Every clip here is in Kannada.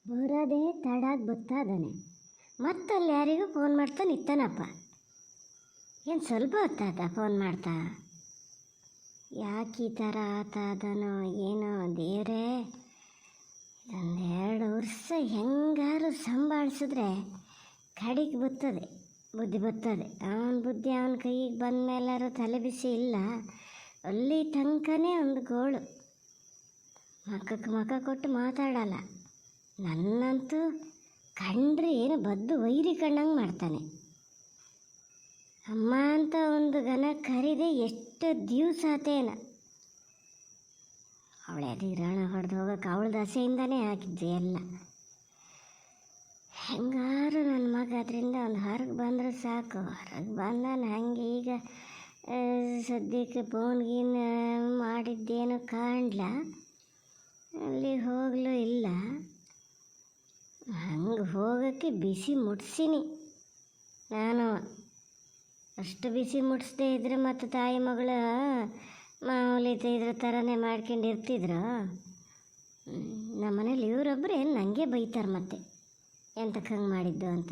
ಬರೋದೇ ತಡಾಗಿ ಬತ್ತಾದಾನೆ. ಮತ್ತಲ್ಲಿ ಯಾರಿಗೂ ಫೋನ್ ಮಾಡ್ತಾ ನಿತ್ತಾನಪ್ಪ. ಏನು ಸ್ವಲ್ಪ ಹೊತ್ತಾದ ಫೋನ್ ಮಾಡ್ತಾ? ಯಾಕೆ ಈ ಥರ ಆತಾದನೋ ಏನೋ ದೇವರೇ. ಇದೊಂದೆರಡು ವರ್ಷ ಹೆಂಗಾರು ಸಂಭಾಳಿಸಿದ್ರೆ ಕಡೆಗೆ ಬುದ್ಧಿ ಬರ್ತದೆ. ಅವನ ಬುದ್ಧಿ ಅವನ ಕೈಗೆ ಬಂದ ಮೇಲಾರು ತಲೆ ಬಿಸಿ ಇಲ್ಲ. ಅಲ್ಲಿ ತನಕನೇ ಒಂದು ಗೋಳು. ಮಕ್ಕಕ್ಕೆ ಮಕ್ಕ ಕೊಟ್ಟು ಮಾತಾಡಲ್ಲ. ನನ್ನಂತೂ ಕಂಡ್ರೆ ಏನು ಬದ್ದು ವೈರಿ ಕಣ್ಣಂಗೆ ಮಾಡ್ತಾನೆ. ಅಮ್ಮ ಅಂತ ಒಂದು ಗನ ಕರೀದೆ ಎಷ್ಟು ದಿವಸ ಆತೇನ. ಅವಳೆ ದಿರಾಣ ಹೊಡೆದು ಹೋಗೋಕೆ ಅವಳ ದಸೆಯಿಂದನೇ ಆಗಿದ್ದೆ ಎಲ್ಲ. ಹೆಂಗಾರು ನನ್ನ ಮಗ ಅದರಿಂದ ಒಂದು ಹೊರಗೆ ಬಂದರೆ ಸಾಕು. ಹೊರಗೆ ಬಂದಾನ ಹಂಗೆ. ಈಗ ಸದ್ಯಕ್ಕೆ ಫೋನ್ಗೀನ್ ಮಾಡಿದ್ದೇನು ಕಾಣಲ. ಅಲ್ಲಿ ಹೋಗಲೂ ಇಲ್ಲ. ಹಂಗೆ ಹೋಗೋಕ್ಕೆ ಬಿಸಿ ಮುಟ್ಸೀನಿ ನಾನು. ಅಷ್ಟು ಬಿಸಿ ಮುಟ್ಟಿಸ್ದೇ ಇದ್ರೆ ಮತ್ತು ತಾಯಿ ಮಗಳು ಮಾಮೂಲಿ ಇದ್ರ ಥರನೇ ಮಾಡ್ಕೊಂಡಿರ್ತಿದ್ರು. ನಮ್ಮನೇಲಿ ಇವರೊಬ್ಬರೇ ನನಗೆ ಬೈತಾರೆ ಮತ್ತೆ ಎಂತಕ್ಕೆ ಹಂಗೆ ಮಾಡಿದ್ದು ಅಂತ.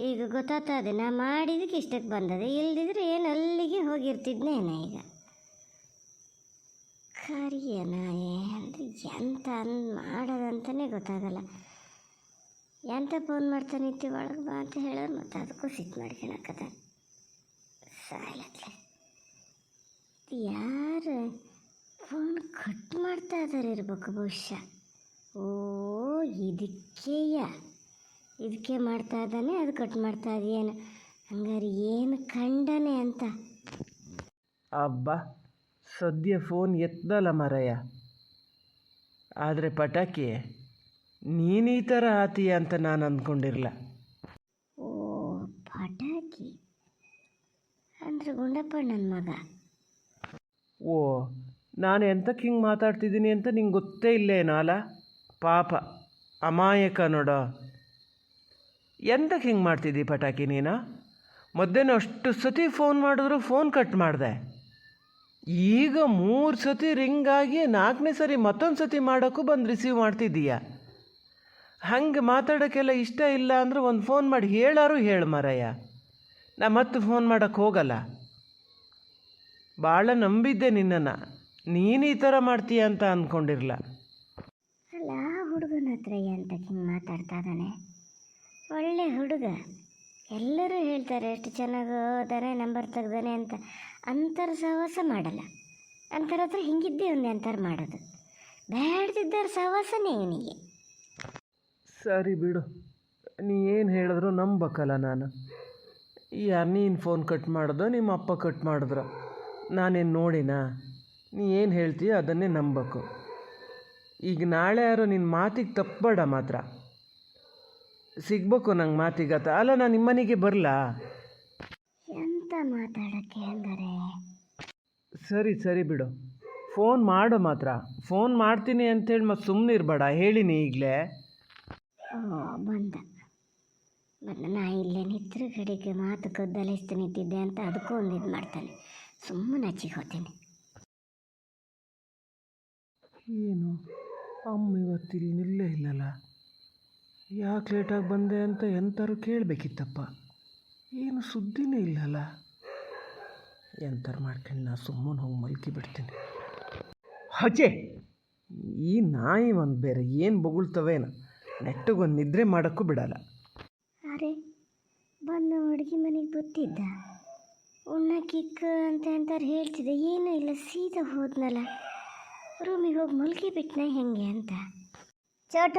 ಈಗ ಗೊತ್ತಾಗ್ತದೆ ನಾ ಮಾಡಿದ್ದಕ್ಕೆ ಇಷ್ಟಕ್ಕೆ ಬಂದದೆ. ಇಲ್ದಿದ್ರೆ ಏನು ಅಲ್ಲಿಗೆ ಹೋಗಿರ್ತಿದ್ನೇನ. ಈಗ ಕರಿಯನ ಅಂದರೆ ಎಂತ ಮಾಡೋದಂತಲೇ ಗೊತ್ತಾಗಲ್ಲ. ಎಂತ ಫೋನ್ ಮಾಡ್ತಾನೆ ಇತ್ತಿ ಒಳಗೆ ಬಾ ಅಂತ ಹೇಳೋರು ಮತ್ತು ಅದಕ್ಕೂ ಸಿಟ್ಟು ಮಾಡ್ಕೊಳಕ್ಕದ ಸಾಯ್ಲತ್ಲೆ. ಯಾರು ಫೋನ್ ಕಟ್ ಮಾಡ್ತಾ ಇದ್ದಾರೆ ಇರ್ಬೇಕು ಬಹುಶಃ. ಓ ಇದಕ್ಕೆ ಮಾಡ್ತಾ ಇದ್ದಾನೆ, ಅದು ಕಟ್ ಮಾಡ್ತಾ ಇದೆಯೇನು. ಹಂಗಾರೆ ಏನು ಕಂಡನೆ ಅಂತ. ಅಬ್ಬಾ ಸದ್ಯ ಫೋನ್ ಎತ್ತಲ್ಲ ಮರಯ್ಯ. ಆದರೆ ಪಟಾಕಿ ನೀನು ಈ ಥರ ಆತೀಯ ಅಂತ ನಾನು ಅಂದ್ಕೊಂಡಿರಲ್ಲ. ಓ ಪಟಾಕಿ ಅಂದರೆ ಗುಂಡಪ್ಪ ನನ್ನ ಮಗ. ಓ ನಾನು ಎಂತಕ್ಕೆ ಹಿಂಗೆ ಮಾತಾಡ್ತಿದ್ದೀನಿ ಅಂತ ನಿಂಗೆ ಗೊತ್ತೇ ಇಲ್ಲೇನಲ್ಲ. ಪಾಪ ಅಮಾಯಕ ನೋಡೋ. ಎಂತಕ್ಕೆ ಹಿಂಗೆ ಮಾಡ್ತಿದ್ದಿ ಪಟಾಕಿ ನೀನು? ಮೊದಲೇನು ಅಷ್ಟು ಸತಿ ಫೋನ್ ಮಾಡಿದ್ರು ಫೋನ್ ಕಟ್ ಮಾಡಿದೆ. ಈಗ 3 ಸತಿ ರಿಂಗಾಗಿ 4ನೇ ಸರಿ ಮತ್ತೊಂದು ಸತಿ ಮಾಡೋಕ್ಕೂ ಬಂದು ರಿಸೀವ್ ಮಾಡ್ತಿದ್ದೀಯ. ಹಂಗೆ ಮಾತಾಡೋಕ್ಕೆಲ್ಲ ಇಷ್ಟ ಇಲ್ಲ ಅಂದ್ರೆ ಒಂದು ಫೋನ್ ಮಾಡಿ ಹೇಳಾರು ಹೇಳು ಮರಯ್ಯ. ನಾ ಮತ್ತೆ ಫೋನ್ ಮಾಡೋಕ್ಕೆ ಹೋಗಲ್ಲ. ಭಾಳ ನಂಬಿದ್ದೆ ನಿನ್ನನ್ನು. ನೀನು ಈ ಥರ ಮಾಡ್ತೀಯ ಅಂತ ಅಂದ್ಕೊಂಡಿರಲ್ಲ. ಅಲ್ಲ ಹುಡುಗನ ಹತ್ರ ಎಂತಕ್ಕೆ ಹಿಂಗೆ ಮಾತಾಡ್ತಾ ಇದ್ದಾನೆ. ಒಳ್ಳೆ ಹುಡುಗ. ಎಲ್ಲರೂ ಹೇಳ್ತಾರೆ ಎಷ್ಟು ಚೆನ್ನಾಗಿ ಓದಾನೆ, ನಂಬರ್ ತೆಗ್ದಾನೆ ಅಂತ. ಅಂತರ ಸಹವಾಸ ಮಾಡಲ್ಲ. ಅಂತರ ಹತ್ರ ಹಿಂಗಿದ್ದೇ ಒಂದು ಅಂತರ ಮಾಡೋದು. ಬೇಡದಿದ್ದರ ಸಹವಾಸನೇ ಇವನಿಗೆ. ಸರಿ ಬಿಡು, ನೀ ಏನು ಹೇಳಿದ್ರು ನಂಬಕ್ಕಲ್ಲ ನಾನು. ನೀನು ಫೋನ್ ಕಟ್ ಮಾಡಿದೋ ನಿಮ್ಮ ಅಪ್ಪ ಕಟ್ ಮಾಡಿದ್ರು ನಾನೇನು ನೋಡಿನಾ? ನೀ ಏನು ಹೇಳ್ತೀಯ ಅದನ್ನೇ ನಂಬಬೇಕು. ಈಗ ನಾಳೆ ಯಾರೋ ನಿನ್ನ ಮಾತಿಗೆ ತಪ್ಪಬೇಡ ಮಾತ್ರ. ಸಿಗ್ಬೇಕು ನಂಗೆ ಮಾತಿಗತ್ತ. ಅಲ್ಲ ನಾನು ನಿಮ್ಮನೆಗೆ ಬರಲಾ? ಎಂತ ಮಾತಾಡೋಕ್ಕೆ ಹಂಗಾರೆ? ಸರಿ ಬಿಡು, ಫೋನ್ ಮಾಡು ಮಾತ್ರ. ಫೋನ್ ಮಾಡ್ತೀನಿ ಅಂತೇಳಿ ಮತ್ತೆ ಸುಮ್ಮನೆ ಇರಬೇಡ, ಹೇಳಿನಿ ಈಗಲೇ. ಓ ಬಂದ. ನಾ ಇಲ್ಲೇ ನಿತ್ರ ಕಡೆಗೆ ಮಾತು ಕದ್ದಲಿಸ್ತು ನಿಂತಿದ್ದೆ ಅಂತ ಅದಕ್ಕೂ ಒಂದು ಇದು ಮಾಡ್ತಾನೆ. ಸುಮ್ಮನೆ ಹಚ್ಚಿಗೆ ಹೋಗ್ತೀನಿ. ಏನು ಅಮ್ಮ ಇವತ್ತಿಲ್ಲಿ ನಿಲ್ಲೇ ಇಲ್ಲಲ್ಲ? ಯಾಕೆ ಲೇಟಾಗಿ ಬಂದೆ ಅಂತ ಎಂಥರು ಕೇಳಬೇಕಿತ್ತಪ್ಪ. ಏನು ಸುದ್ದಿನೇ ಇಲ್ಲಲ್ಲ. ಎಂಥರು ಮಾಡ್ಕೊಂಡು ನಾ ಸುಮ್ಮನೆ ಹೋಗಿ ಮಲ್ಕಿ ಬಿಡ್ತೀನಿ. ಹಚ್ಚೆ ಈ ನಾಯಿ ಒಂದು ಬೇರೆ ಏನು ಬೊಗಳ್ತವೇನ. ನೆಟ್ಟಗೊಂದು ನಿದ್ರೆ ಮಾಡೋಕ್ಕೂ ಬಿಡಲ್ಲ. ಅರೆ ಬಂದು ಅಡುಗೆ ಮನೆಗೆ ಗೊತ್ತಿದ್ದ ಉಣ್ಣಕ್ಕಿಕ್ಕ ಅಂತ ಅಂತಾರೆ ಹೇಳ್ತಿದ್ದೆ. ಏನೂ ಇಲ್ಲ, ಸೀದಾ ಹೋದ್ನಲ್ಲ. ರೂಮಿಗೆ ಹೋಗಿ ಮಲ್ಕಿ ಬಿಟ್ಟನ ಹೆಂಗೆ ಅಂತ. ಚೋಟ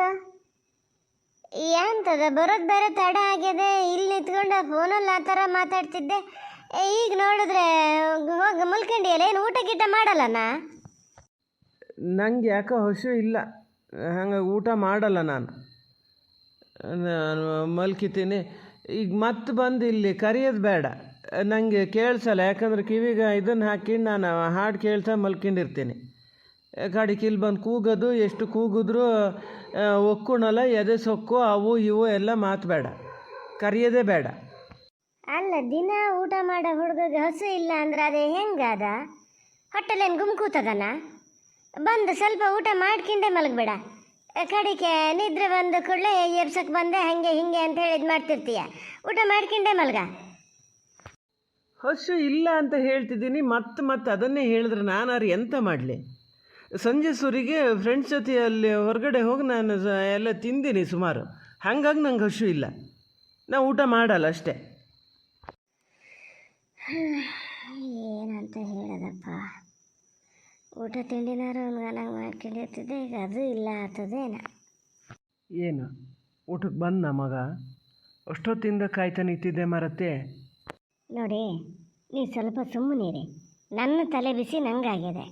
ಎಂತದ ಬರೋದು ಬೇರೆ ತಡ ಆಗಿದೆ. ಇಲ್ಲಿ ನಿಂತ್ಕೊಂಡು ಫೋನಲ್ಲಿ ಆ ಥರ ಮಾತಾಡ್ತಿದ್ದೆ. ಈಗ ನೋಡಿದ್ರೆ ಹೋಗಿ ಮಲ್ಕೊಂಡಿಯಲ್ಲ. ಏನು ಊಟ ಗೀಟ ಮಾಡಲ್ಲನಾ? ನಂಗೆ ಯಾಕೋ ಹಸು ಇಲ್ಲ, ಹಂಗೆ ಊಟ ಮಾಡಲ್ಲ ನಾನು ಮಲ್ಕಿತೀನಿ. ಈಗ ಮತ್ತೆ ಬಂದು ಇಲ್ಲಿ ಕರೆಯೋದು ಬೇಡ, ನನಗೆ ಕೇಳಿಸಲ್ಲ. ಯಾಕಂದ್ರೆ ಕಿವಿಗೆ ಇದನ್ನು ಹಾಕಿ ನಾನು ಹಾಡು ಕೇಳ್ತಾ ಮಲ್ಕೊಂಡಿರ್ತೀನಿ. ಗಾಡಿ ಕಿಲ್ ಬಂದು ಕೂಗೋದು, ಎಷ್ಟು ಕೂಗಿದ್ರೂ ಒಕ್ಕುಣಲ್ಲ, ಎದೆ ಸೊಕ್ಕು ಅವು ಇವು ಎಲ್ಲ ಮಾತು ಬೇಡ, ಕರೆಯೋದೇ ಬೇಡ. ಅಲ್ಲ ದಿನ ಊಟ ಮಾಡೋ ಹುಡುಗಗೆ ಹಸು ಇಲ್ಲ ಅಂದ್ರೆ ಅದೇ ಹೆಂಗದ? ಹೊಟ್ಟೆಲೇನು ಗುಮ್ ಕೂತದನ? ಬಂದು ಸ್ವಲ್ಪ ಊಟ ಮಾಡ್ಕೊಂಡೇ ಮಲಗಬೇಡ. ಕಡಿಕೆ ನಿದ್ರೆ ಬಂದ ಕೂಡಲೇ ಎಬ್ಸಕ್ಕೆ ಬಂದೆ ಹಾಗೆ ಹಿಂಗೆ ಅಂತ ಹೇಳಿ ಇದು ಮಾಡ್ತಿರ್ತೀಯ. ಊಟ ಮಾಡ್ಕೊಂಡೆ ಮಲ್ಗ. ಹಸು ಇಲ್ಲ ಅಂತ ಹೇಳ್ತಿದ್ದೀನಿ, ಮತ್ತೆ ಅದನ್ನೇ ಹೇಳಿದ್ರೆ ನಾನಾರು ಎಂತ ಮಾಡಲಿ? ಸಂಜೆ ಸುರಿಗೆ ಫ್ರೆಂಡ್ಸ್ ಜೊತೆ ಅಲ್ಲಿ ಹೊರಗಡೆ ಹೋಗಿ ನಾನು ಎಲ್ಲ ತಿಂದೀನಿ ಸುಮಾರು. ಹಾಗಾಗಿ ನಂಗೆ ಹಸು ಇಲ್ಲ, ನಾ ಊಟ ಮಾಡಲ್ಲ ಅಷ್ಟೇ. ಏನಂತ ಹೇಳೋದಪ್ಪ, ಊಟ ತಿಂಡಿನಾರು ನಂಗೆ ಮಾಡ್ಕೊಂಡಿರ್ತಿದ್ದೆ, ಈಗ ಅದು ಇಲ್ಲ ಆಗ್ತದೇನ. ಏನು ಊಟಕ್ಕೆ ಬಂದ ಮಗ? ಅಷ್ಟೊತ್ತಿಂದ ಕಾಯ್ತಾ ನಿಂತಿದ್ದೆ ಮರತ್ತೆ. ನೋಡಿ, ನೀವು ಸ್ವಲ್ಪ ಸುಮ್ಮನಿರಿ. ನನ್ನ ತಲೆ ಬಿಸಿ ನಂಗಾಗಿದೆ.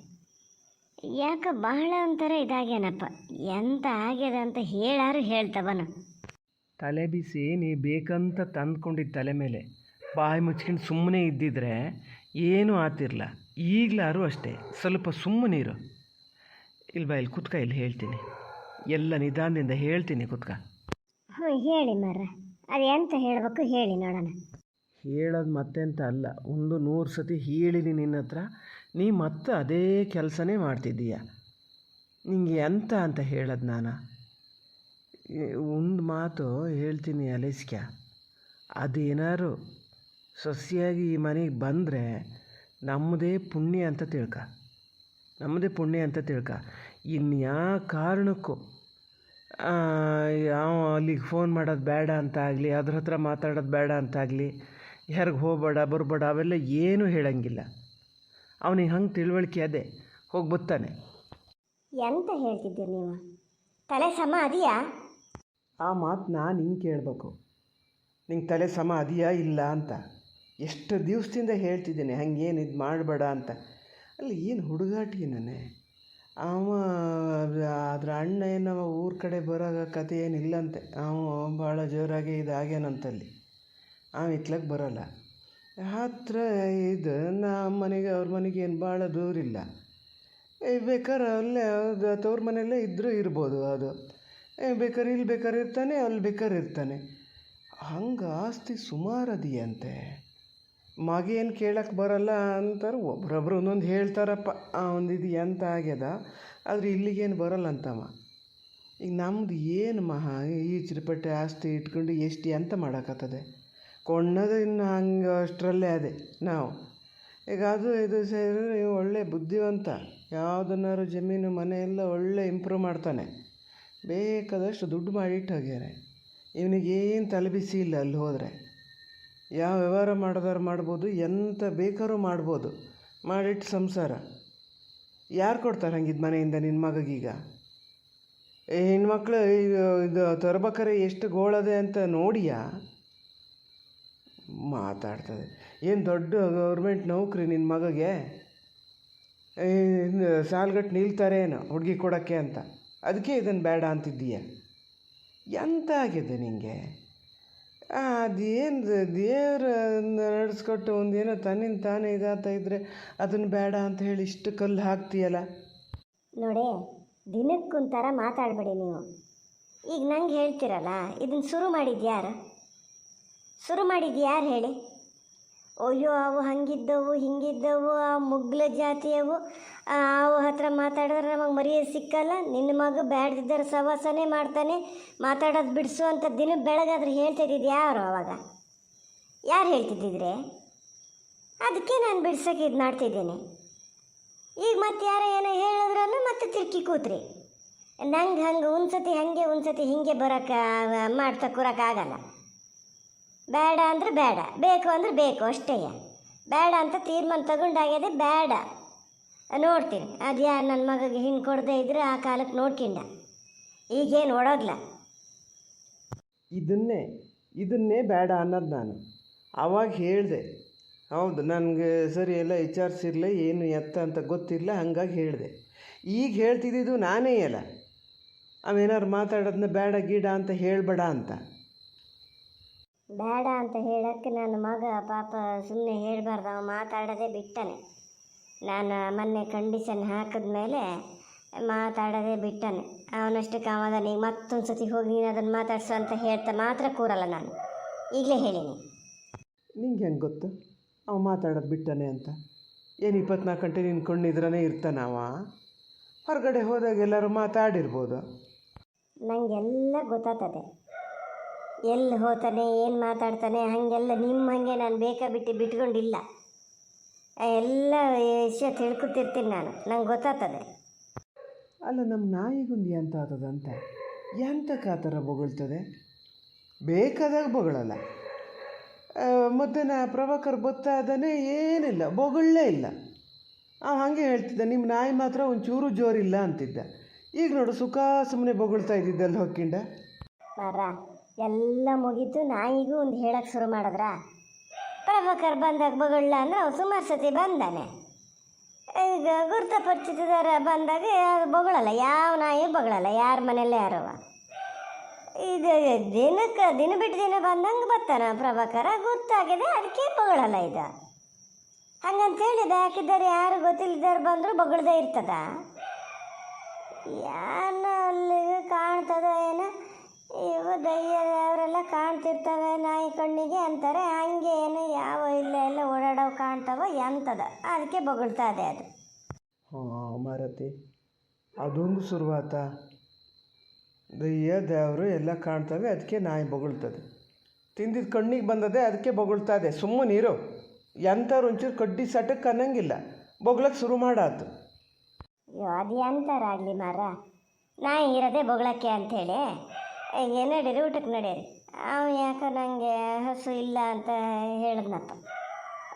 ಯಾಕೆ ಬಹಳ ಒಂಥರ ಇದಾಗ್ಯಾನಪ್ಪ. ಎಂತ ಆಗ್ಯದ ಅಂತ ಹೇಳಾರು ಹೇಳ್ತವನು. ತಲೆ ಬಿಸಿ ನೀ ಬೇಕಂತ ತಂದ್ಕೊಂಡಿದ್ದ ತಲೆ ಮೇಲೆ ಬಾಯಿ ಮುಚ್ಕೊಂಡು ಸುಮ್ಮನೆ ಇದ್ದಿದ್ರೆ ಏನೂ ಆತಿರಲ್ಲ. ಈಗಲಾರು ಅಷ್ಟೇ, ಸ್ವಲ್ಪ ಸುಮ್ಮನಿರು. ಇಲ್ಲಿ ಕುತ್ಕ, ಇಲ್ಲಿ ಹೇಳ್ತೀನಿ, ಎಲ್ಲ ನಿಧಾನದಿಂದ ಹೇಳ್ತೀನಿ, ಕುತ್ಕ. ಹ್ಞೂ ಹೇಳಿ ಮರ್ರ, ಅದು ಎಂತ ಹೇಳಬೇಕು ಹೇಳಿ ನೋಡೋಣ. ಹೇಳೋದು ಮತ್ತೆಂತ ಅಲ್ಲ, 100 ಸತಿ ಹೇಳಿನಿ ನಿನ್ನ ಹತ್ರ, ನೀ ಮತ್ತೆ ಅದೇ ಕೆಲಸನೇ ಮಾಡ್ತಿದ್ದೀಯ. ನಿಂಗೆ ಎಂತ ಅಂತ ಹೇಳೋದು ನಾನು? ಒಂದು ಮಾತು ಹೇಳ್ತೀನಿ ಅಲೆಸ್ಕ್ಯ, ಅದೇನಾರು ಸೊಸೆಯಾಗಿ ಈ ಮನೆಗೆ ಬಂದರೆ ನಮ್ಮದೇ ಪುಣ್ಯ ಅಂತ ತಿಳ್ಕ, ನಮ್ಮದೇ ಪುಣ್ಯ ಅಂತ ತಿಳ್ಕ. ಇನ್ಯಾವ ಕಾರಣಕ್ಕೂ ಯಾವ ಅಲ್ಲಿಗೆ ಫೋನ್ ಮಾಡೋದು ಬೇಡ ಅಂತ ಆಗಲಿ, ಅದ್ರ ಹತ್ರ ಮಾತಾಡೋದು ಬೇಡ ಅಂತಾಗಲಿ, ಯಾರಿಗೆ ಹೋಗಬೇಡ ಬರಬೇಡ ಅವೆಲ್ಲ ಏನೂ ಹೇಳಂಗಿಲ್ಲ. ಅವನಿಗೆ ಹಂಗೆ ತಿಳುವಳಿಕೆ ಅದೇ, ಹೋಗಿ ಬರ್ತಾನೆ. ಎಂತ ಹೇಳ್ತಿದ್ದೀರಿ ನೀವು? ತಲೆ ಸಮ ಅದೆಯಾ? ಆ ಮಾತು ನಾನು ಹಿಂಗೆ ಕೇಳಬೇಕು, ನಿಂಗೆ ತಲೆ ಸಮ ಅದೆಯಾ ಇಲ್ಲ ಅಂತ. ಎಷ್ಟು ದಿವಸದಿಂದ ಹೇಳ್ತಿದ್ದೀನಿ ಹಂಗೇನು ಇದು ಮಾಡಬೇಡ ಅಂತ. ಅಲ್ಲಿ ಏನು ಹುಡುಗಾಟಿನೇ ಅವ, ಅದ್ರ ಅಣ್ಣ ಏನವ ಊರ ಕಡೆ ಬರೋ ಕತೆ ಏನಿಲ್ಲಂತೆ. ಅವ ಭಾಳ ಜೋರಾಗಿ ಇದಾಗ್ಯಾನಂತಲ್ಲಿ, ಅವ ಇತ್ಲಕ್ಕೆ ಬರೋಲ್ಲ. ಹತ್ರ ಇದು ನಮ್ಮ ಮನೆಗೆ ಅವ್ರ ಮನೆಗೆ ಏನು ಭಾಳ ದೂರ ಇಲ್ಲ. ಬೇಕಾದ್ರೆ ಅಲ್ಲೇ ತವ್ರ ಮನೆಯಲ್ಲೇ ಇದ್ದರೂ ಇರ್ಬೋದು. ಅದು ಬೇಕಾದ್ರೆ ಇಲ್ಲಿ ಬೇಕಾದ್ರೆ ಇರ್ತಾನೆ, ಅಲ್ಲಿ ಬೇಕಾದ್ರೆ ಇರ್ತಾನೆ. ಹಂಗೆ ಆಸ್ತಿ ಸುಮಾರು ಅದೆಯಂತೆ. ಮಗ ಏನು ಕೇಳಕ್ಕೆ ಬರಲ್ಲ ಅಂತಾರೆ, ಒಬ್ರೊಬ್ರು ಒಂದೊಂದು ಹೇಳ್ತಾರಪ್ಪ. ಒಂದಿದು ಎಂತ ಆಗ್ಯದ, ಆದರೆ ಇಲ್ಲಿಗೇನು ಬರಲ್ಲ ಅಂತವ. ಈಗ ನಮ್ಮದು ಏನು ಮಹಾ ಈ ಚಿರಪಟ್ಟೆ ಆಸ್ತಿ ಇಟ್ಕೊಂಡು ಎಷ್ಟು ಎಂತ ಮಾಡೋಕ್ಕತ್ತದೆ? ಕೊಂಡದು ಇನ್ನು ಹಂಗೆ ಅಷ್ಟರಲ್ಲೇ ಅದೇ ನಾವು. ಈಗ ಅದು ಇದು ಸೇರಿ ಒಳ್ಳೆ ಬುದ್ಧಿವಂತ, ಯಾವುದನ್ನಾರು ಜಮೀನು ಮನೆ ಎಲ್ಲ ಒಳ್ಳೆ ಇಂಪ್ರೂವ್ ಮಾಡ್ತಾನೆ. ಬೇಕಾದಷ್ಟು ದುಡ್ಡು ಮಾಡಿಟ್ಟು ಹೋಗ್ಯಾನೆ. ಇವನಿಗೇನು ತಲೆಬಿಸಿ ಇಲ್ಲ. ಅಲ್ಲಿ ಹೋದರೆ ಯಾವ ವ್ಯವಹಾರ ಮಾಡೋದಾರು ಮಾಡ್ಬೋದು, ಎಂತ ಬೇಕಾದ್ರೂ ಮಾಡ್ಬೋದು. ಮಾಡಿಟ್ಟು ಸಂಸಾರ ಯಾರು ಕೊಡ್ತಾರೆ ಹಂಗಿದ್ದು ಮನೆಯಿಂದ ನಿನ್ನ ಮಗಗೀಗ? ಹೆಣ್ಮಕ್ಳು ಇದು ತರ್ಬೇಕಾರೆ ಎಷ್ಟು ಗೋಳದೆ ಅಂತ ನೋಡಿಯಾ? ಮಾತಾಡ್ತದೆ. ಏನು ದೊಡ್ಡ ಗೌರ್ಮೆಂಟ್ ನೌಕರಿ ನಿನ್ನ ಮಗಗೆ? ಸಾಲ್ಗಟ್ಟು ನಿಲ್ತಾರೆ ಏನೋ ಹುಡುಗಿ ಕೊಡೋಕ್ಕೆ ಅಂತ, ಅದಕ್ಕೆ ಇದನ್ನು ಬೇಡ ಅಂತಿದ್ದೀಯ. ಎಂತ ಆಗಿದೆ ನಿನಗೆ? ಅದೇನು ದೇವ್ರ ನಡೆಸ್ಕೊಟ್ಟು ಒಂದೇನೋ ತನ್ನಿಂದ ತಾನೇ ಇದಾಗ್ತಾ ಇದ್ದರೆ ಅದನ್ನು ಬೇಡ ಅಂತ ಹೇಳಿ ಇಷ್ಟು ಕಲ್ಲು ಹಾಕ್ತೀಯಲ್ಲ. ನೋಡಿ, ದಿನಕ್ಕೊಂಥರ ಮಾತಾಡಬೇಡಿ ನೀವು. ಈಗ ನಂಗೆ ಹೇಳ್ತಿರಲ್ಲ, ಇದನ್ನು ಶುರು ಮಾಡಿದ್ದು ಯಾರು? ಶುರು ಮಾಡಿದ್ದು ಯಾರು ಹೇಳಿ? ಅಯ್ಯೋ ಅವು ಹಂಗಿದ್ದವು ಹಿಂಗಿದ್ದವು, ಆ ಮುಗ್ಲ ಜಾತಿಯವು, ಅವು ಹತ್ರ ಮಾತಾಡಿದ್ರೆ ನಮಗೆ ಮರ್ಯಾದೆ ಸಿಕ್ಕಲ್ಲ, ನಿನ್ನ ಮಗ ಬ್ಯಾಡ್ದಿದ್ದರೆ ಸವಾಸನೆ ಮಾಡ್ತಾನೆ, ಮಾತಾಡೋದು ಬಿಡಿಸು ಅಂತ ದಿನಕ್ಕೆ ಬೆಳಗಾದ್ರೆ ಹೇಳ್ತಿದ್ದಿದ್ದು ಯಾರು? ಅವಾಗ ಯಾರು ಹೇಳ್ತಿದ್ದಿದ್ರೆ? ಅದಕ್ಕೆ ನಾನು ಬಿಡ್ಸೋಕೆ ಇದು ಮಾಡ್ತಿದ್ದೀನಿ. ಈಗ ಮತ್ತೆ ಯಾರೋ ಏನೋ ಹೇಳಿದ್ರನ್ನು ಮತ್ತೆ ತಿರ್ಕಿ ಕೂತ್ರಿ. ನಂಗೆ ಹಂಗೆ ಒಂದ್ಸತಿ ಹಾಗೆ ಒಂದ್ಸತಿ ಹಿಂಗೆ ಬರೋಕ್ಕೆ ಮಾಡ್ತಾ ಕೂರೋಕ್ಕಾಗಲ್ಲ. ಬೇಡ ಅಂದರೆ ಬೇಡ, ಬೇಕು ಅಂದರೆ ಬೇಕು ಅಷ್ಟೇ. ಬೇಡ ಅಂತ ತೀರ್ಮಾನ ತಗೊಂಡಾಗ್ಯದೆ, ಬೇಡ ನೋಡ್ತೀನಿ. ಅದು ಯಾರು ನನ್ನ ಮಗಗೆ ಹಿಂಗೆ ಕೊಡದೇ ಇದ್ರೆ ಆ ಕಾಲಕ್ಕೆ ನೋಡ್ಕೊಂಡ. ಈಗೇನು ಒಡೋಗ್ಲ. ಇದನ್ನೇ ಬೇಡ ಅನ್ನೋದು ನಾನು ಆವಾಗ ಹೇಳಿದೆ. ಹೌದು, ನನಗೆ ಸರಿ ಎಲ್ಲ ವಿಚಾರಿಸಿರಲಿಲ್ಲ, ಏನು ಎತ್ತ ಅಂತ ಗೊತ್ತಿರಲಿಲ್ಲ, ಹಂಗಾಗಿ ಹೇಳಿದೆ. ಈಗ ಹೇಳ್ತಿದ್ದಿದ್ದು ನಾನೇ ಅಲ್ಲ, ಅವೇನಾರು ಮಾತಾಡೋದನ್ನ ಬೇಡ ಗೀಡ ಅಂತ ಹೇಳಬೇಡ ಅಂತ. ಬೇಡ ಅಂತ ಹೇಳೋಕ್ಕೆ ನನ್ನ ಮಗ ಪಾಪ ಸುಮ್ಮನೆ ಹೇಳಬಾರ್ದು, ಅವ ಮಾತಾಡೋದೇ ಬಿಟ್ಟನೆ. ನಾನು ಮೊನ್ನೆ ಕಂಡೀಷನ್ ಹಾಕಿದ್ಮೇಲೆ ಮಾತಾಡೋದೇ ಬಿಟ್ಟನೆ. ಅವನಷ್ಟಕ್ಕೆ ಅವನ ಈಗ ಮತ್ತೊಂದು ಸತಿ ಹೋಗಿ ನೀನು ಅದನ್ನು ಮಾತಾಡ್ಸು ಅಂತ ಹೇಳ್ತಾ ಮಾತ್ರ ಕೂರಲ್ಲ ನಾನು. ಈಗಲೇ ಹೇಳೀನಿ. ನಿಂಗೆ ಹೆಂಗೆ ಗೊತ್ತು ಅವ ಮಾತಾಡೋದು ಬಿಟ್ಟನೆ ಅಂತ? ಏನು 24 ಗಂಟೆ ನಿನ್ನ ಕೊಂಡಿದ್ರೇ ಇರ್ತಾನವ? ಹೊರಗಡೆ ಹೋದಾಗ ಎಲ್ಲರೂ ಮಾತಾಡಿರ್ಬೋದು. ನನಗೆಲ್ಲ ಗೊತ್ತಾಗ್ತದೆ. ಎಲ್ಲಿ ಹೋಗ್ತಾನೆ, ಏನು ಮಾತಾಡ್ತಾನೆ, ಹಾಗೆಲ್ಲ ನಿಮ್ಮ ಹಾಗೆ ನಾನು ಬಿಟ್ಕೊಂಡಿಲ್ಲ. ಎಲ್ಲ ವಿಷಯ ತಿಳ್ಕೊತಿರ್ತೀನಿ ನಾನು, ನಂಗೆ ಗೊತ್ತಾಗ್ತದೆ. ಅಲ್ಲ, ನಮ್ಮ ನಾಯಿಗುಂದು ಎಂತ ಆತದಂತ ಎಂತಕ್ಕೆ ಆ ಥರ ಬೊಗಳ್ತದೆ? ಬೇಕಾದಾಗ ಬೊಗಳಲ್ಲ. ಮತ್ತು ಪ್ರಭಾಕರ್ ಗೊತ್ತಾದನೇ ಏನಿಲ್ಲ, ಬೊಗಳೇ ಇಲ್ಲ. ಹಾಗೆ ಹೇಳ್ತಿದ್ದ, ನಿಮ್ಮ ನಾಯಿ ಮಾತ್ರ ಒಂಚೂರು ಜೋರಿಲ್ಲ ಅಂತಿದ್ದ. ಈಗ ನೋಡು, ಸುಖ ಸುಮ್ಮನೆ ಬೊಗಳ್ತಾ ಇದ್ದಿದ್ದಲ್ಲಿ ಹೊಕ್ಕಿಂಡ ಮರ ಎಲ್ಲ ಮುಗೀತು. ನಾಯಿಗೂ ಒಂದು ಹೇಳಕ್ಕೆ ಶುರು ಮಾಡಿದ್ರ. ಪ್ರಭಾಕರ್ ಬಂದಾಗ ಬೊಗಳ್ಳ ಅಂದ್ರೆ ಅವ್ನು ಸುಮಾರು ಸತಿ ಬಂದಾನೆ. ಈಗ ಗುರ್ತ ಪರಿಚಿತದಾರ ಬಂದಾಗ ಬೊಗಳಲ್ಲ, ಯಾವ ನಾಯಿ ಬೊಗಳಲ್ಲ, ಯಾರ ಮನೆಯಲ್ಲೇ ಯಾರವ. ಇದು ದಿನ ಬಿಟ್ಟು ದಿನ ಬಂದಂಗೆ ಬರ್ತಾನ ಪ್ರಭಾಕರ, ಗುರ್ತಾಗಿದೆ, ಅದಕ್ಕೆ ಬೊಗಳಲ್ಲ. ಇದು ಹಂಗಂತೇಳಿ ಹಾಕಿದ್ದಾರೆ, ಯಾರು ಗೊತ್ತಿಲ್ಲದಾರು ಬಂದರೂ ಬೊಗಳದೇ ಇರ್ತದ. ಯಾನ ಅಲ್ಲಿಗೆ ಕಾಣ್ತದ ಏನೋ, ಇವು ದಯ್ಯ ಅವರೆಲ್ಲ ಕಾಣ್ತಿರ್ತವೆ ನಾಯಿ ಕಣ್ಣಿಗೆ ಅಂತಾರೆ. ಹಂಗೆ ಏನು ಯಾವ ಎಲ್ಲ ಓಡಾಡೋ ಕಾಣ್ತಾವ ಎಂತದ, ಅದಕ್ಕೆ ಬೊಗಳ್ತಾ ಇದೆ ಅದು. ಹಾಂ ಮಾರತಿ, ಅದೊಂದು ಶುರುವಾತ. ದಯ್ಯ ದೇವರು ಎಲ್ಲ ಕಾಣ್ತವೆ, ಅದಕ್ಕೆ ನಾಯಿ ಬೊಗಳ್ತದೆ. ತಿಂದಿದ್ದು ಕಣ್ಣಿಗೆ ಬಂದದೆ, ಅದಕ್ಕೆ ಬೊಗಳ್ತಾ ಇದೆ. ಸುಮ್ಮನಿರು, ಎಂಥವ್ರು ಒಂಚೂರು ಕಡ್ಡಿ ಸಟಕ್ಕೆ ಅನ್ನಂಗಿಲ್ಲ, ಬೊಗ್ಳಕ್ಕೆ ಶುರು ಮಾಡಾತು. ಅಯ್ಯೋ, ಅದು ಎಂಥರಾಗಲಿ ಮಾರ, ನಾಯಿ ಇರೋದೇ ಬೊಗಳಕ್ಕೆ ಅಂಥೇಳಿ. ಹಿಂಗೆ ನಡೀರಿ, ಊಟಕ್ಕೆ ನಡೀರಿ. ಅವ ಯಾಕೆ ನನಗೆ ಹಸು ಇಲ್ಲ ಅಂತ ಹೇಳಿದ್ನಪ್ಪ.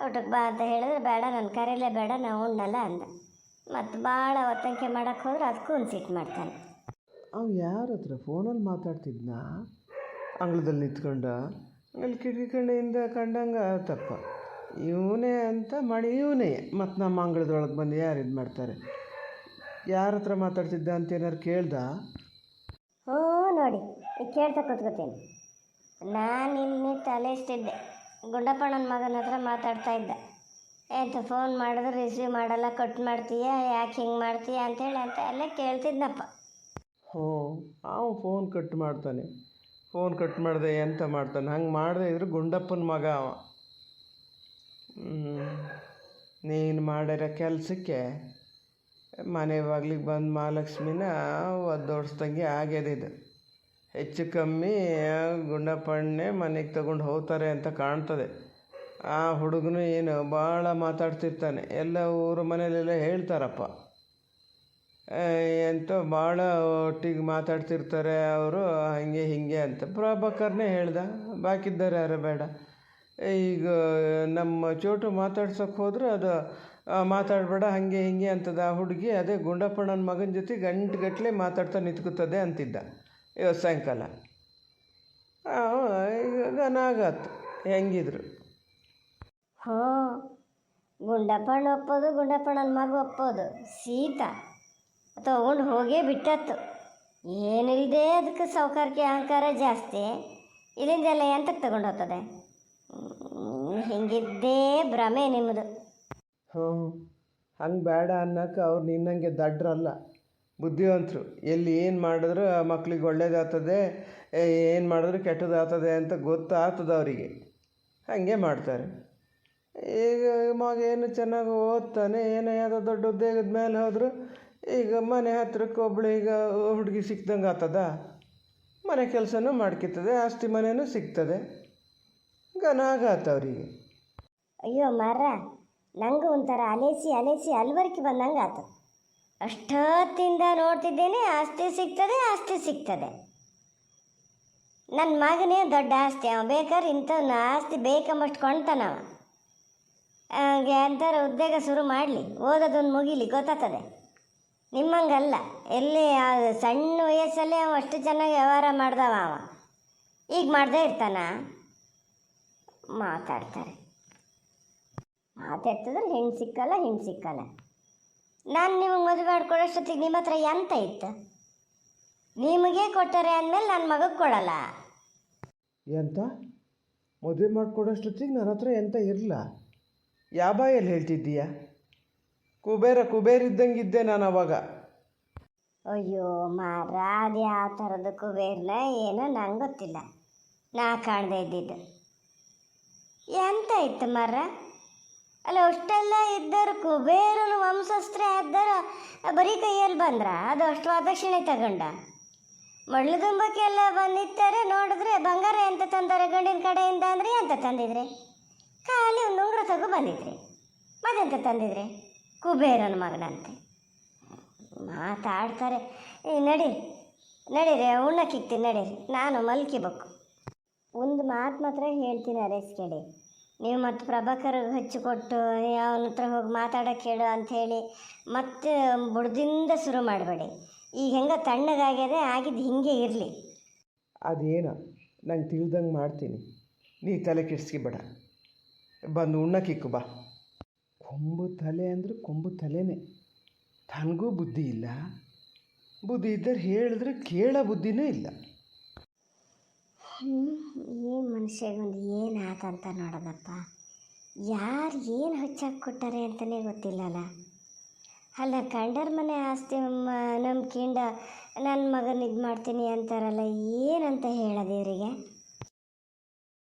ಊಟಕ್ಕೆ ಬಾ ಅಂತ ಹೇಳಿದ್ರೆ ಬೇಡ, ನಾನು ಕರೀಲೇ ಬೇಡ, ನಾವು ಉಣ್ಣಲ್ಲ ಅಂದ. ಮತ್ತು ಭಾಳ ಒತ್ತಂಕೆ ಮಾಡೋಕ್ಕೆ ಹೋದ್ರೆ ಅದಕ್ಕೂ ಒಂದು ಸಿಟ್ಟು ಮಾಡ್ತಾನೆ. ಅವ್ನು ಯಾರ ಹತ್ರ ಫೋನಲ್ಲಿ ಮಾತಾಡ್ತಿದ್ನ, ಅಂಗಳದಲ್ಲಿ ನಿಂತ್ಕೊಂಡು ಅಲ್ಲಿ ಕಿಟಕಿ ಕಡೆಯಿಂದ ಕಂಡಂಗೆ ಆತಪ್ಪ. ಇವನೇ ಅಂತ ಮಾಡಿ ಇವನೇ ಮತ್ತು ನಮ್ಮ ಅಂಗಳದೊಳಗೆ ಬಂದು ಯಾರು ಇದು ಮಾಡ್ತಾರೆ? ಯಾರ ಹತ್ರ ಮಾತಾಡ್ತಿದ್ದ ಅಂತ ಏನಾರು ಕೇಳ್ದ? ಹ್ಞೂ ನೋಡಿ, ಈಗ ಕೇಳ್ತಾ ಕೂತ್ಕೋತೀನಿ. ನಾನು ಇಲ್ಲಿ ತಲೆ ಇಷ್ಟಿದ್ದೆ, ಗುಂಡಪ್ಪಣ್ಣನ ಮಗನ ಹತ್ರ ಮಾತಾಡ್ತಾ ಇದ್ದ. ಎಂತ ಫೋನ್ ಮಾಡಿದ್ರೆ ರಿಸೀವ್ ಮಾಡಲ್ಲ, ಕಟ್ ಮಾಡ್ತೀಯ, ಯಾಕೆ ಹಿಂಗೆ ಮಾಡ್ತೀಯ ಅಂತೇಳಿ ಅಂತ ಎಲ್ಲ ಕೇಳ್ತಿದ್ನಪ್ಪ. ಹ್ಞೂ, ಅವನು ಫೋನ್ ಕಟ್ ಮಾಡ್ತಾನೆ. ಫೋನ್ ಕಟ್ ಮಾಡಿದೆ ಎಂತ ಮಾಡ್ತಾನೆ? ಹಂಗೆ ಮಾಡದೆ ಇದ್ರೆ ಗುಂಡಪ್ಪನ ಮಗ ಅವ. ನೀನು ಮಾಡಿರೋ ಕೆಲಸಕ್ಕೆ ಮನೆ ಬಾಗ್ಲಿಗೆ ಬಂದು ಮಹಾಲಕ್ಷ್ಮಿನ ಒದ್ದೋಡಿಸ್ದಂಗೆ ಆಗ್ಯದ ಇದು. ಹೆಚ್ಚು ಕಮ್ಮಿ ಗುಂಡಪ್ಪಣ್ಣೆ ಮನೆಗೆ ತಗೊಂಡು ಹೋಗ್ತಾರೆ ಅಂತ ಕಾಣ್ತದೆ. ಆ ಹುಡುಗನು ಏನು ಭಾಳ ಮಾತಾಡ್ತಿರ್ತಾನೆ, ಎಲ್ಲ ಊರ ಮನೇಲೆಲ್ಲ ಹೇಳ್ತಾರಪ್ಪ. ಎಂತ ಭಾಳ ಒಟ್ಟಿಗೆ ಮಾತಾಡ್ತಿರ್ತಾರೆ ಅವರು, ಹಾಗೆ ಹೀಗೆ ಅಂತ ಪ್ರಭಾಕರ್ನೇ ಹೇಳ್ದ. ಬಾಕಿದ್ದಾರೆ ಯಾರು ಬೇಡ. ಈಗ ನಮ್ಮ ಚೋಟು ಮಾತಾಡ್ಸೋಕೆ ಹೋದ್ರೆ ಅದು ಮಾತಾಡಬೇಡ ಹಾಗೆ ಹೀಗೆ ಅಂತದ. ಆ ಹುಡುಗಿ ಅದೇ ಗುಂಡಪ್ಪಣ್ಣನ ಮಗನ ಜೊತೆ ಗಂಟೆಗಟ್ಟಲೆ ಮಾತಾಡ್ತಾ ನಿಂತ್ಕೋತದೆ ಅಂತಿದ್ದ ಇವತ್ತು ಸಾಯಂಕಾಲ. ಈಗ ನಾಗಾತು ಹೆಂಗಿದ್ರು. ಹ್ಞೂ, ಗುಂಡಪ್ಪಣ್ಣ ಒಪ್ಪೋದು, ಗುಂಡಪ್ಪಣ್ಣನ ಮಗ ಒಪ್ಪೋದು. ಸೀತಾ ತೊಗೊಂಡು ಹೋಗೇ ಬಿಟ್ಟತ್ತು. ಏನಿಲ್ಲದೆ ಅದಕ್ಕೆ ಸೌಕರ್ಯಕ್ಕೆ ಅಹಂಕಾರ ಜಾಸ್ತಿ. ಇಲ್ಲಿಂದೆಲ್ಲ ಎಂತಕ್ಕೆ ತಗೊಂಡು ಹೋಗ್ತದೆ? ಹಿಂಗಿದ್ದೇ ಭ್ರಮೆ ನಿಮ್ಮದು. ಹ್ಞೂ, ಹಂಗೆ ಬೇಡ ಅನ್ನೋಕೆ ಅವ್ರು ನಿನ್ನಂಗೆ ದಡ್ರಲ್ಲ, ಬುದ್ಧಿವಂತರು. ಎಲ್ಲಿ ಏನು ಮಾಡಿದ್ರು ಮಕ್ಳಿಗೆ ಒಳ್ಳೇದಾಗ್ತದೆ, ಏನು ಮಾಡಿದ್ರು ಕೆಟ್ಟದಾಗ್ತದೆ ಅಂತ ಗೊತ್ತಾಗ್ತದೆ ಅವರಿಗೆ, ಹಾಗೆ ಮಾಡ್ತಾರೆ. ಈಗ ಮಗ ಏನು ಚೆನ್ನಾಗಿ ಓದ್ತಾನೆ, ಏನೋ ಯಾವುದೋ ದೊಡ್ಡ ಉದ್ಯೋಗದ ಮೇಲೆ ಹೋದ್ರು, ಈಗ ಮನೆ ಹತ್ರಕ್ಕೆ ಒಬ್ಳು ಈಗ ಹುಡುಗಿ ಸಿಕ್ದಂಗೆ ಆಗ್ತದ. ಮನೆ ಕೆಲಸನೂ ಮಾಡ್ಕಿರ್ತದೆ, ಆಸ್ತಿ ಮನೆಯೂ ಸಿಗ್ತದೆ, ಗನಾಗಾತ ಅವರಿಗೆ. ಅಯ್ಯೋ ಮರ, ನಂಗೆ ಒಂಥರ ಅಲೇಸಿ ಅಲ್ವರ್ಕಿ ಬಂದಂಗೆ ಆತು. ಅಷ್ಟೊತ್ತಿಂದ ನೋಡ್ತಿದ್ದೇನೆ, ಆಸ್ತಿ ಸಿಗ್ತದೆ. ನನ್ನ ಮಗನೇ ದೊಡ್ಡ ಆಸ್ತಿ. ಅವ ಬೇಕಾದ್ರೆ ಇಂಥವ್ನ ಆಸ್ತಿ ಬೇಕಂಬಷ್ಟು ಕೊಂಡ್ತಾನವ. ಅಂತಾರೆ ಉದ್ಯೋಗ ಶುರು ಮಾಡಲಿ, ಓದೋದೊಂದು ಮುಗೀಲಿ, ಗೊತ್ತಾಗ್ತದೆ. ನಿಮ್ಮಂಗಲ್ಲ, ಎಲ್ಲಿ ಸಣ್ಣ ವಯಸ್ಸಲ್ಲೇ ಅವ ಅಷ್ಟು ಚೆನ್ನಾಗಿ ವ್ಯವಹಾರ ಮಾಡ್ದವ. ಅವ ಈಗ ಮಾಡ್ದೇ ಇರ್ತಾನ? ಮಾತಾಡ್ತಾರೆ, ಮಾತಾಡ್ತಿದ್ರೆ ಹೆಣ್ಣು ಸಿಕ್ಕಲ್ಲ. ನಾನು ನಿಮಗೆ ಮದುವೆ ಮಾಡಿಕೊಡೋಷ್ಟೊತ್ತಿಗೆ ನಿಮ್ಮ ಹತ್ರ ಎಂತ ಇತ್ತು? ನಿಮಗೆ ಕೊಟ್ಟರೆ ಅಂದಮೇಲೆ ನನ್ನ ಮಗಗೆ ಕೊಡಲ್ಲ. ಎಂತ ಮದುವೆ ಮಾಡಿಕೊಡೋಷ್ಟೊತ್ತಿಗೆ ನನ್ನ ಹತ್ರ ಎಂತ ಇರಲ್ಲ? ಯಾವ ಬಾಯಲ್ಲಿ ಹೇಳ್ತಿದ್ದೀಯ? ಕುಬೇರ ಇದ್ದಂಗಿದ್ದೆ ನಾನು ಅವಾಗ. ಅಯ್ಯೋ ಮಾರ, ಅದು ಯಾವ ಥರದ ಕುಬೇರ್ನ ಏನೋ ನಂಗೆ ಗೊತ್ತಿಲ್ಲ, ನಾ ಕಾಣದೇ ಇದ್ದಿದ್ದು. ಎಂತ ಇತ್ತು ಮರ? ಅಲ್ಲ, ಅಷ್ಟೆಲ್ಲ ಇದ್ದರು ಕುಬೇರನ ವಂಶಸ್ಥರೇ ಆದರು, ಬರೀ ಕೈಯಲ್ಲಿ ಬಂದ್ರ? ಅದು ಅಷ್ಟು ವರದಕ್ಷಿಣೆ ತಗೊಂಡ? ಮಡ್ಲು ತುಂಬಕ್ಕೆಲ್ಲ ಬಂದಿರ್ತಾರೆ, ನೋಡಿದ್ರೆ ಬಂಗಾರ ಎಂತ ತಂದರೆ ಗಂಡಿನ ಕಡೆಯಿಂದ ಅಂದರೆ ಎಂತ ತಂದಿದ್ರೆ? ಖಾಲಿ ಒಂದು ಉಂಗುರ ತಗೋ ಬಂದಿದ್ರಿ, ಮತ್ತೆಂತ ತಂದಿದ್ರೆ? ಕುಬೇರನ ಮಗನಂತೆ ಮಾತಾಡ್ತಾರೆ. ನಡೀರಿ ಉಣ್ಣಕ್ಕಿಕ್ತೀನಿ, ನಡೀರಿ, ನಾನು ಮಲ್ಕಿಬೇಕು. ಒಂದು ಮಾತು ಮಾತ್ರ ಹೇಳ್ತೀನಿ, ಅರೇಸ್ ಕೇಳಿ. ನೀವು ಮತ್ತು ಪ್ರಭಾಕರ್ಗೆ ಹಚ್ಚಿಕೊಟ್ಟು ಅವನ ಹತ್ರ ಹೋಗಿ ಮಾತಾಡೋಕ್ಕೆ ಹೇಳು ಅಂಥೇಳಿ ಮತ್ತೆ ಬುಡ್ದಿಂದ ಶುರು ಮಾಡಬೇಡಿ. ಈಗ ಹೆಂಗೆ ತಣ್ಣಗಾಗ್ಯದೆ, ಆಗಿದ್ದು ಹಿಂಗೆ ಇರಲಿ. ಅದೇನೋ ನಂಗೆ ತಿಳಿದಂಗೆ ಮಾಡ್ತೀನಿ, ನೀ ತಲೆ ಕೆಡಿಸ್ಕೊಬೇಡ. ಬಂದು ಉಣ್ಣಕ್ಕಿಕ್ಕು ಬಾ. ಕೊಂಬು ತಲೆ ಅಂದರೆ ಕೊಂಬು ತಲೆನೇ. ತನಗೂ ಬುದ್ಧಿ ಇಲ್ಲ, ಬುದ್ಧಿ ಇದ್ದರೆ ಹೇಳಿದ್ರೆ ಕೇಳೋ ಬುದ್ಧಿನೂ ಇಲ್ಲ. ಏನು ಮನುಷ್ಯಗೊಂದು ಏನು ಆತಂತ ನೋಡೋದಪ್ಪ. ಯಾರು ಏನು ಹಚ್ಚಾಕಿ ಕೊಟ್ಟಾರೆ ಅಂತಲೇ ಗೊತ್ತಿಲ್ಲಲ್ಲ. ಅಲ್ಲ, ಕಂಡರ ಮನೆ ಆಸ್ತಿ ನಂಬ್ಕಿಂಡ ನನ್ನ ಮಗನ ಇದು ಮಾಡ್ತೀನಿ ಅಂತಾರಲ್ಲ, ಏನಂತ ಹೇಳೋದು ಇವರಿಗೆ?